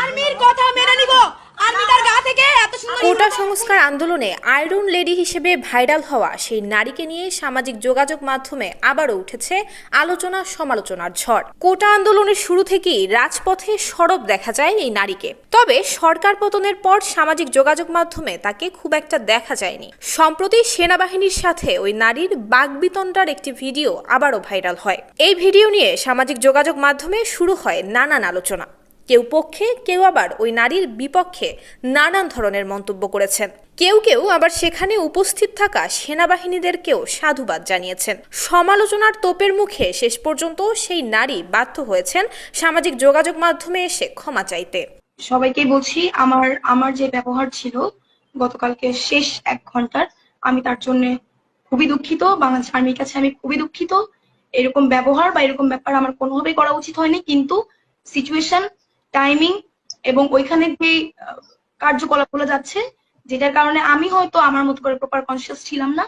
আর্মির কথা মেনে নিব। আর্মি তার গা থেকে এত সুন্দর কোটা সংস্কার আন্দোলনে আয়রন লেডি হিসেবে ভাইরাল হওয়া সেই নারীকে নিয়ে সামাজিক যোগাযোগ মাধ্যমে আবারও উঠেছে আলোচনা সমালোচনার ঝড়। কোটা আন্দোলনের শুরু থেকেই রাজপথে সরব দেখা যায় এই নারীকে, তবে সরকার পতনের পর সামাজিক যোগাযোগ মাধ্যমে তাকে খুব একটা দেখা যায়নি। সম্প্রতি সেনাবাহিনীর সাথে ওই নারীর বাগবিতণ্ডার একটি ভিডিও আবারও ভাইরাল হয়। এই ভিডিও নিয়ে সামাজিক যোগাযোগ মাধ্যমে শুরু হয় নানান আলোচনা। কেউ পক্ষে, কেউ আবার ওই নারীর বিপক্ষে নানান ধরনের মন্তব্য করেছেন। কেউ কেউ আবার সেখানে উপস্থিত থাকা সেনাবাহিনীদেরকেও সাধুবাদ জানিয়েছেন। সমালোচনার তোপের মুখে শেষ পর্যন্ত সেই নারী বাধ্য হয়েছেন সামাজিক যোগাযোগ মাধ্যমে এসে ক্ষমা চাইতে। সবাইকে বলছি, আমার যে ব্যবহার ছিল গতকালকে শেষ 1 ঘন্টার, আমি তার জন্য খুবই দুঃখিত। বাংলাদেশ আর্মির কাছে আমি খুবই দুঃখিত। এরকম ব্যবহার বা এরকম ব্যাপার আমার কোনোভাবেই করা উচিত হয়নি, কিন্তু সিচুয়েশন, টাইমিং এবং ওইখানে যে কার্যকলাপগুলো যাচ্ছে, যেটার কারণে আমি হয়তো আমার মতো করে প্রপার কনসিয়াস ছিলাম না,